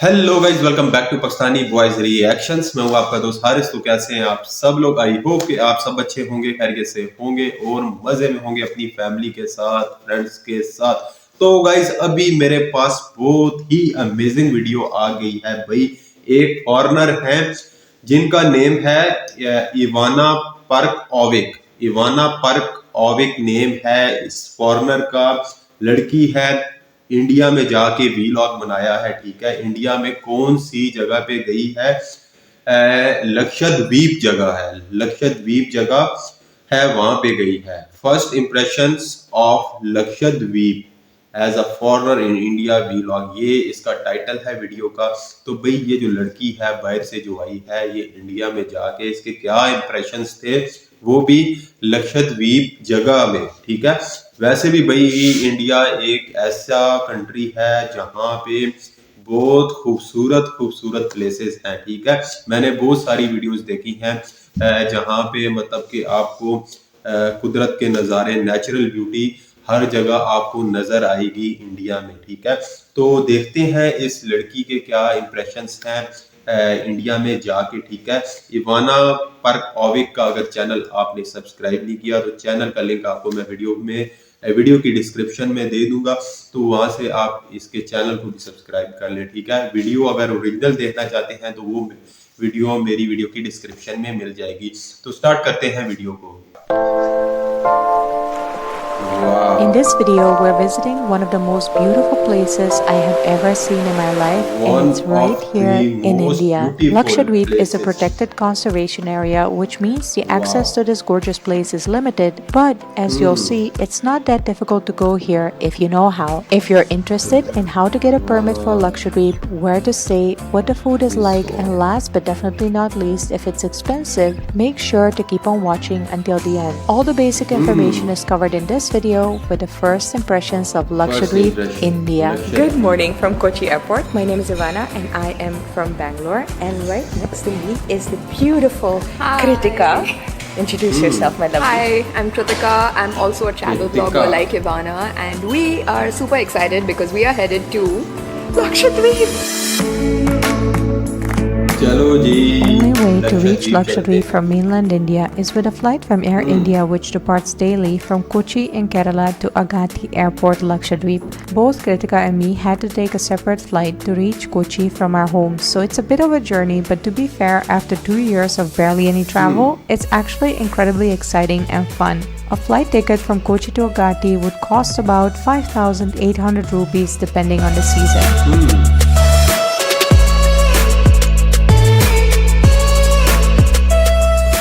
Hello guys, welcome back to Pakistani boys reactions. मैं हूँ आपका दोस्त हारिस। तो कैसे हैं आप सब लोग? आई होप कि आप सब अच्छे होंगे, खैरियत से होंगे और मजे में होंगे अपनी फैमिली के साथ, फ्रेंड्स के साथ। तो गाइज अभी मेरे पास बहुत ही अमेजिंग वीडियो आ गई है भाई। एक फॉरेनर है जिनका नेम है Ivana Perkovic. Ivana Perkovic name है इस फॉरेनर का। लड़की है, इंडिया में जाके वीलॉग बनाया है। ठीक है, इंडिया में कौन सी जगह पे गई है? लक्षद्वीप जगह है, लक्षद्वीप जगह है, वहां पे गई है। First impressions of Lakshadweep as a foreigner in India vlog, ये इसका टाइटल है वीडियो का। तो भाई ये जो लड़की है बाहर से जो आई है, ये इंडिया में जाके इसके क्या इंप्रेशंस थे, वो भी लक्षद्वीप जगह में। ठीक है, वैसे भी भाई इंडिया एक ऐसा कंट्री है जहाँ पे बहुत खूबसूरत खूबसूरत प्लेसेस हैं। ठीक है, मैंने बहुत सारी वीडियोस देखी हैं जहाँ पे मतलब कि आपको कुदरत के नज़ारे, नेचुरल ब्यूटी हर जगह आपको नजर आएगी इंडिया में। ठीक है, तो देखते हैं इस लड़की के क्या इंप्रेशंस हैं इंडिया में जाके। ठीक है, इवाना पर्क ओविक का अगर चैनल आपने सब्सक्राइब नहीं किया तो चैनल का लिंक आपको मैं वीडियो की डिस्क्रिप्शन में दे दूंगा, तो वहां से आप इसके चैनल को भी सब्सक्राइब कर लें। ठीक है, वीडियो अगर ओरिजिनल देखना चाहते हैं तो वो वीडियो मेरी वीडियो की डिस्क्रिप्शन में मिल जाएगी। तो स्टार्ट करते हैं वीडियो को। In this video, we're visiting one of the most beautiful places I have ever seen in my life, and it's right here in India. Lakshadweep is a protected conservation area, which means the access to this gorgeous place is limited, but as you'll see, it's not that difficult to go here if you know how. If you're interested in how to get a permit for Lakshadweep, where to stay, what the food is like, and last but definitely not least, if it's expensive, make sure to keep on watching until the end. All the basic information is covered in this video with the first impressions of Lakshadweep, India. Good morning from Kochi Airport. My name is Ivana and I am from Bangalore. And right next to me is the beautiful Kritika. Introduce yourself, my lovely. Hi, I'm Kritika. I'm also a travel blogger like Ivana, and we are super excited because we are headed to Lakshadweep. चलो जी। The only way to reach Lakshadweep from mainland India is with a flight from Air India which departs daily from Kochi in Kerala to Agatti Airport, Lakshadweep. Both Kritika and me had to take a separate flight to reach Kochi from our homes, so it's a bit of a journey, but to be fair, after 2 years of barely any travel, it's actually incredibly exciting and fun. A flight ticket from Kochi to Agatti would cost about 5,800 rupees depending on the season.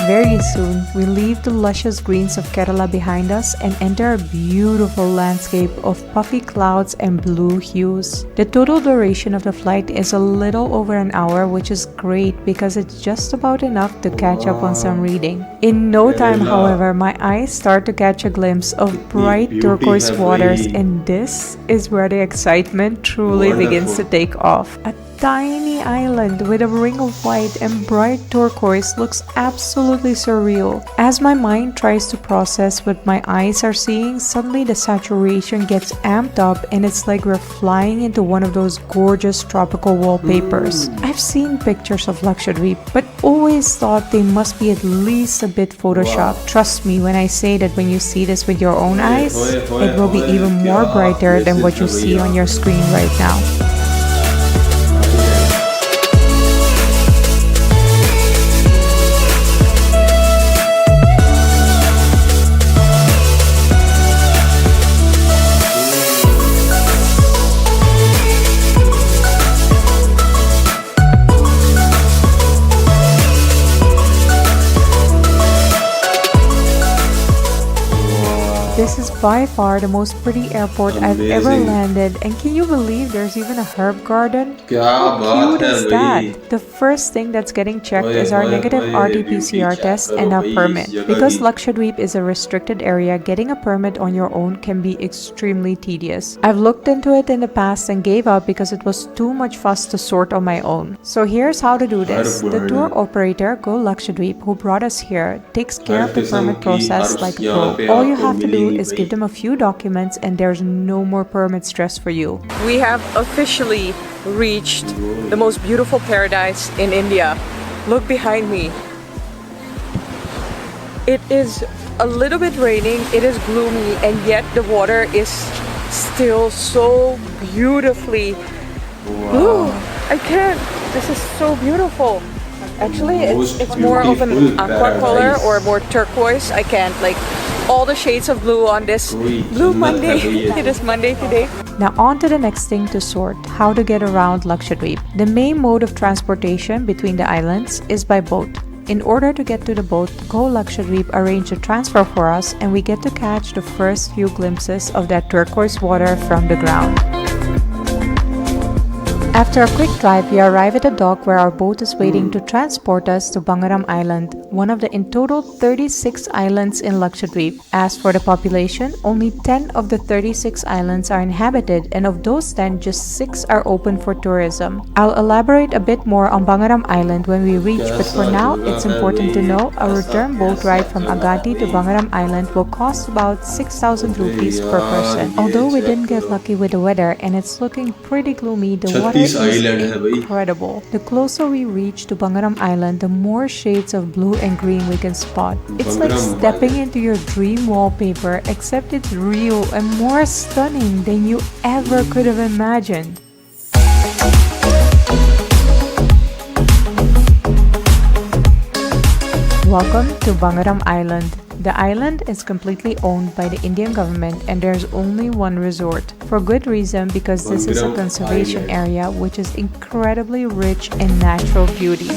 Very soon, we leave the luscious greens of Kerala behind us and enter a beautiful landscape of puffy clouds and blue hues. The total duration of the flight is a little over an hour, which is great because it's just about enough to catch up on some reading. In no time, however, my eyes start to catch a glimpse of bright turquoise waters, and this is where the excitement truly begins to take off. A tiny island with a ring of white and bright turquoise looks absolutely surreal. As my mind tries to process what my eyes are seeing, suddenly the saturation gets amped up and it's like we're flying into one of those gorgeous tropical wallpapers. I've seen pictures of Lakshadweep, but always thought they must be at least a bit photoshopped. Trust me when I say that when you see this with your own eyes, it will be even more brighter than what you see on your screen right now. This is by far the most pretty airport I've ever landed, and can you believe there's even a herb garden? How cute is that? The first thing that's getting checked is our negative RT-PCR test and our permit. Because Lakshadweep is a restricted area, getting a permit on your own can be extremely tedious. I've looked into it in the past and gave up because it was too much fuss to sort on my own. So here's how to do this. The tour operator, Go Lakshadweep, who brought us here, takes care of the permit process like a pro. All you have to do is give them a few documents and there's no more permit stress for you. We have officially reached the most beautiful paradise in India. Look behind me. It is a little bit raining, it is gloomy, and yet the water is still so beautifully blue. I can't. This is so beautiful. Actually, it's more of an aqua color or more turquoise. I can't, like, all the shades of blue on this blue Monday. It is Monday today. Now on to the next thing to sort, how to get around Lakshadweep. The main mode of transportation between the islands is by boat. In order to get to the boat, Go Lakshadweep arranged a transfer for us and we get to catch the first few glimpses of that turquoise water from the ground. After a quick drive, we arrive at a dock where our boat is waiting to transport us to Bangaram Island, one of the in total 36 islands in Lakshadweep. As for the population, only 10 of the 36 islands are inhabited, and of those 10, just 6 are open for tourism. I'll elaborate a bit more on Bangaram Island when we reach, but for now, it's important to know a return boat ride from Agati to Bangaram Island will cost about 6,000 rupees per person. Although we didn't get lucky with the weather and it's looking pretty gloomy, the water is incredible. The closer we reach to Bangaram Island, the more shades of blue and green we can spot. It's like stepping into your dream wallpaper, except it's real and more stunning than you ever could have imagined. Welcome to Bangaram Island. The island is completely owned by the Indian government and there's only one resort. For good reason, because this is a conservation area which is incredibly rich in natural beauty.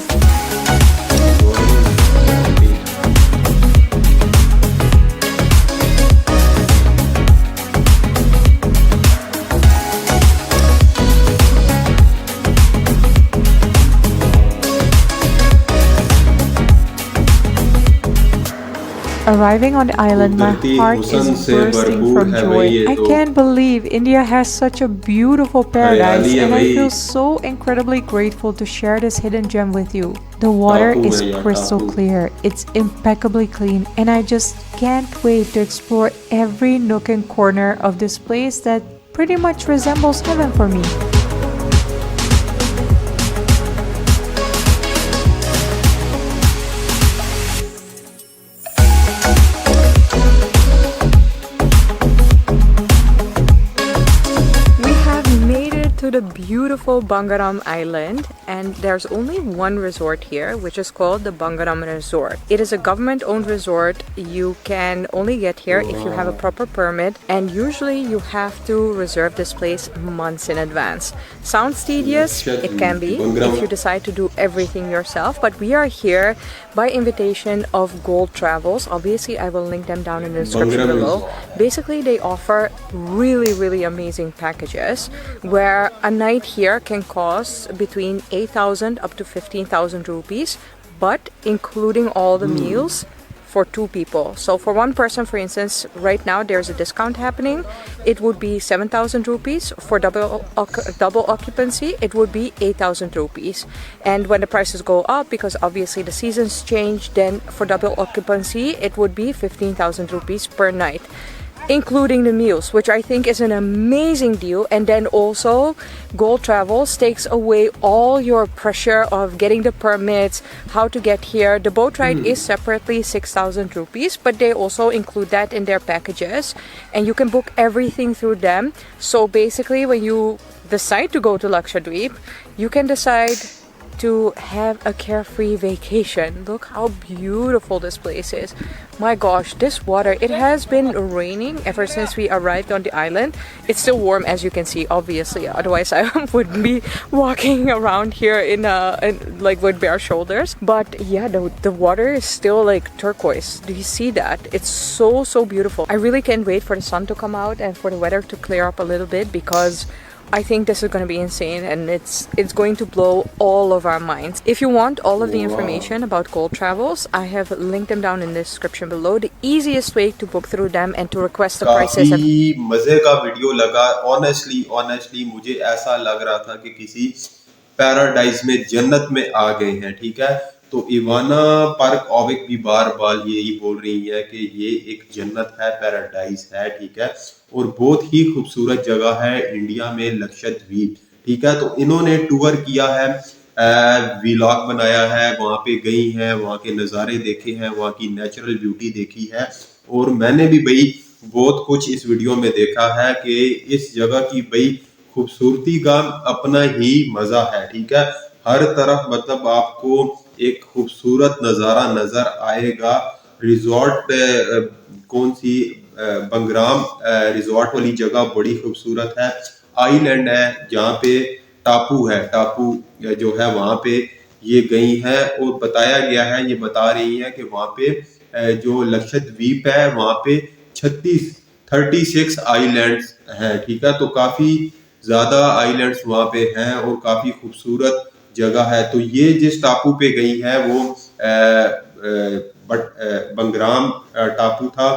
Arriving on the island, my heart is bursting from joy. I can't believe India has such a beautiful paradise and I feel so incredibly grateful to share this hidden gem with you. The water is crystal clear, it's impeccably clean, and I just can't wait to explore every nook and corner of this place that pretty much resembles heaven for me. The beautiful Bangaram Island, and there's only one resort here, which is called the Bangaram Resort. It is a government-owned resort. You can only get here if you have a proper permit, and usually you have to reserve this place months in advance. Sounds tedious? It can be if you decide to do everything yourself, but we are here by invitation of Gold Travels. Obviously, I will link them down in the description below. Basically, they offer really amazing packages where a night here can cost between 8,000 up to 15,000 rupees, but including all the meals for 2 people. So for one person, for instance, right now there's a discount happening. It would be 7,000 rupees. For double occupancy, it would be 8,000 rupees. And when the prices go up, because obviously the seasons change, then for double occupancy, it would be 15,000 rupees per night, including the meals, which I think is an amazing deal. And then also Gold Travels takes away all your pressure of getting the permits, how to get here. The boat ride is separately 6,000 rupees, but they also include that in their packages, and you can book everything through them. So basically, when you decide to go to Lakshadweep, you can decide to have a carefree vacation. Look how beautiful this place is. My gosh, this water, it has been raining ever since we arrived on the island. It's still warm, as you can see, obviously, otherwise I wouldn't be walking around here in like with bare shoulders. But yeah, the water is still like turquoise. Do you see that? It's so beautiful. I really can't wait for the sun to come out and for the weather to clear up a little bit, because I think this is going to be insane, and it's going to blow all of our minds. If you want all of the information about Gold Travels, I have linked them down in the description below. The easiest way to book through them and to request the prices. काफी मजे का video लगा. Honestly मुझे ऐसा लग रहा था कि किसी पैराडाइज में, जन्नत में आ गए हैं. ठीक है, तो इवाना पार्क ऑविक भी बार बार यही बोल रही है कि ये एक जन्नत है, पैराडाइज है. ठीक है, और बहुत ही खूबसूरत जगह है इंडिया में लक्षद्वीप. ठीक है। तो इन्होंने टूर किया है, व्लॉग बनाया है, वहाँ पे गई हैं, वहाँ के नज़ारे देखे हैं, वहाँ की नेचुरल ब्यूटी देखी है। और मैंने भी भाई बहुत कुछ इस वीडियो में देखा है कि इस जगह की भाई खूबसूरती का अपना ही मजा है, ठीक है। हर तरफ मतलब आपको एक खूबसूरत नज़ारा नजर आएगा। रिजॉर्ट कौन सी बंगराम रिजॉर्ट वाली जगह बड़ी खूबसूरत है। आइलैंड है जहाँ पे टापू है, टापू जो है वहां पे ये गई है। और बताया गया है, ये बता रही है कि वहां पे जो लक्षद्वीप है वहां पे 36 आइलैंड्स हैं, ठीक है। तो काफी ज्यादा आइलैंड्स वहां पे हैं और काफी खूबसूरत जगह है। तो ये जिस टापू पे गई है वो बंगराम टापू था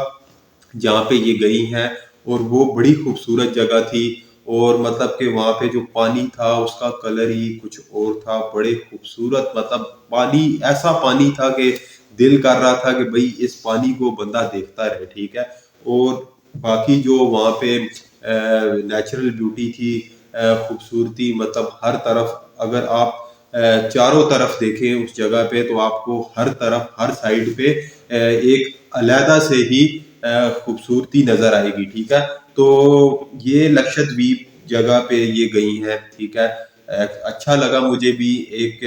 जहाँ पे ये गई हैं। और वो बड़ी खूबसूरत जगह थी। और मतलब कि वहाँ पे जो पानी था उसका कलर ही कुछ और था, बड़े खूबसूरत, मतलब पानी ऐसा पानी था कि दिल कर रहा था कि भाई इस पानी को बंदा देखता रहे, ठीक है। और बाकी जो वहाँ पे नेचुरल ब्यूटी थी, खूबसूरती, मतलब हर तरफ अगर आप चारों तरफ देखें उस जगह पे तो आपको हर तरफ हर साइड पे एक अलहदा से ही खूबसूरती नजर आएगी, ठीक है। तो ये लक्षद्वीप जगह पे ये गई हैं, ठीक है। अच्छा लगा मुझे भी एक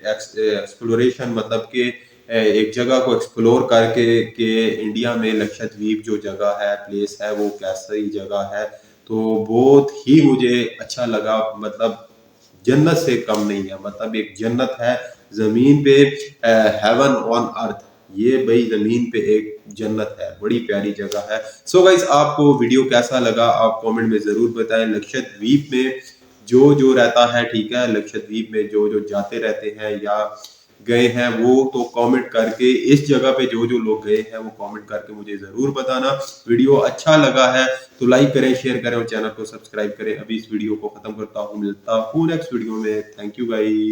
एक्सप्लोरेशन, मतलब कि एक जगह को एक्सप्लोर करके कि इंडिया में लक्षद्वीप जो जगह है, प्लेस है, वो कैसी जगह है। तो बहुत ही मुझे अच्छा लगा, मतलब जन्नत से कम नहीं है, मतलब एक जन्नत है जमीन पे, हेवन ऑन अर्थ। ये भाई जमीन पे एक जन्नत है, बड़ी प्यारी जगह है। सो गाइस, आपको वीडियो कैसा लगा आप कमेंट में जरूर बताएं। लक्षद्वीप में जो जो रहता है, ठीक है, लक्षद्वीप में जो जो जाते रहते हैं या गए हैं वो तो कमेंट करके, इस जगह पे जो जो लोग गए हैं वो कमेंट करके मुझे जरूर बताना। वीडियो अच्छा लगा है तो लाइक करें, शेयर करें और चैनल को सब्सक्राइब करें। अभी इस वीडियो को खत्म करता हूँ, मिलता हूँ नेक्स्ट वीडियो में। Thank you guys.